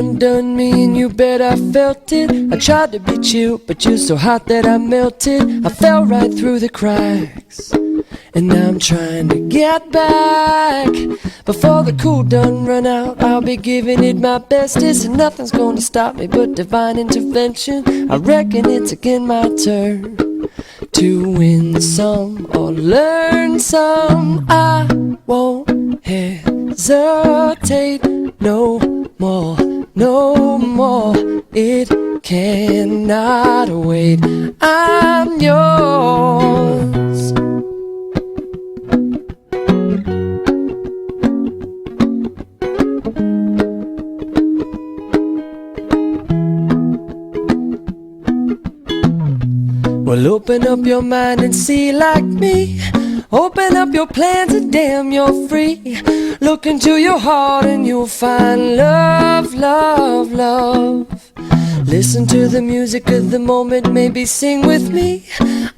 undone me and you bet I felt it. I tried to be chill, but you're so hot that I melted. I fell right through the cracks, and now I'm trying to get back. Before the cool done run out, I'll be giving it my bestest, and nothing's gonna stop me but divine intervention. I reckon it's again my turn to win some or learn some. I won't hesitate no more, no more. It cannot wait. I'm yours. Well, open up your mind and see like me. Open up your plans and damn, you're free. Look into your heart and you'll find love, love, love. Listen to the music of the moment, maybe sing with me.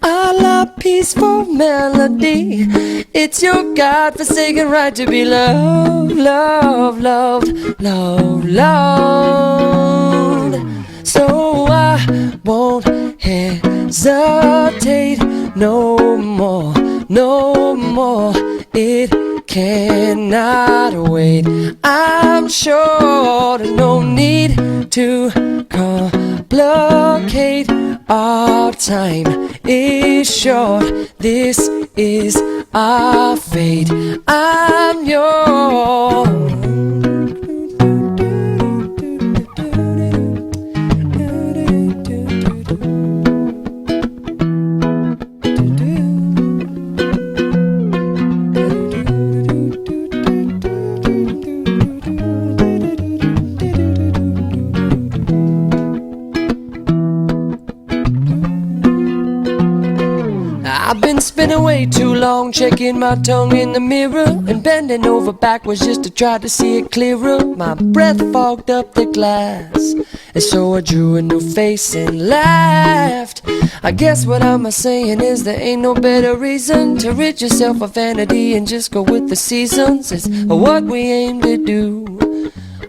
A la peaceful melody. It's your God-forsaken right to be loved, loved, loved, loved, loved. So I won't hesitate no more, no more. It cannot wait. I'm sure there's no need to complicate. Our time is short. This is our fate. I'm yours. I've been spinning way too long, checking my tongue in the mirror and bending over backwards just to try to see it clearer. My breath fogged up the glass, and so I drew a new face and laughed. I guess what I'm saying is there ain't no better reason to rid yourself of vanity and just go with the seasons. It's what we aim to do.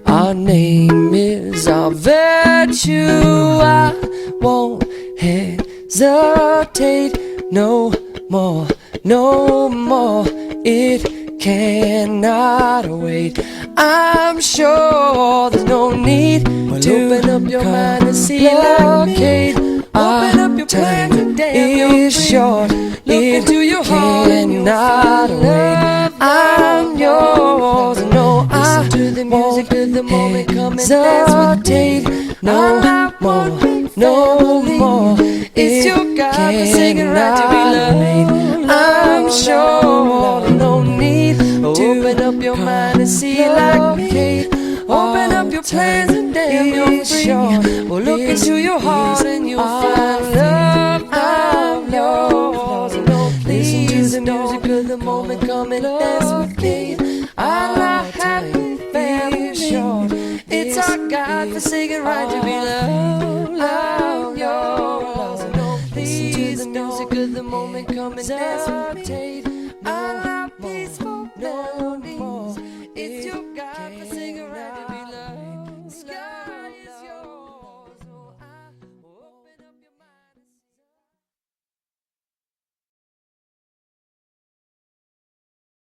Our name is our virtue. I won't hesitate no more, no more. It cannot wait. I'm sure there's no need to open up your mind and see like me. Open up your plans and damn, it's short. Look into your heart and you'll find love. I'm yours. No, I to the music of the moment. Come and dance with me. No more, no more. It's your God-forsaken right to be loved. I'm sure there's no need to open up your mind and see like me. Open up your plans and damn, you're free. Well, look into your heart and you'll find love. I'm yours. Listen to the music of the moment. Come and dance with me. I'm not happy, family. It's our God-forsaken right to be loved. I'm yours. Listen to the music of the moment. Come and dance with me.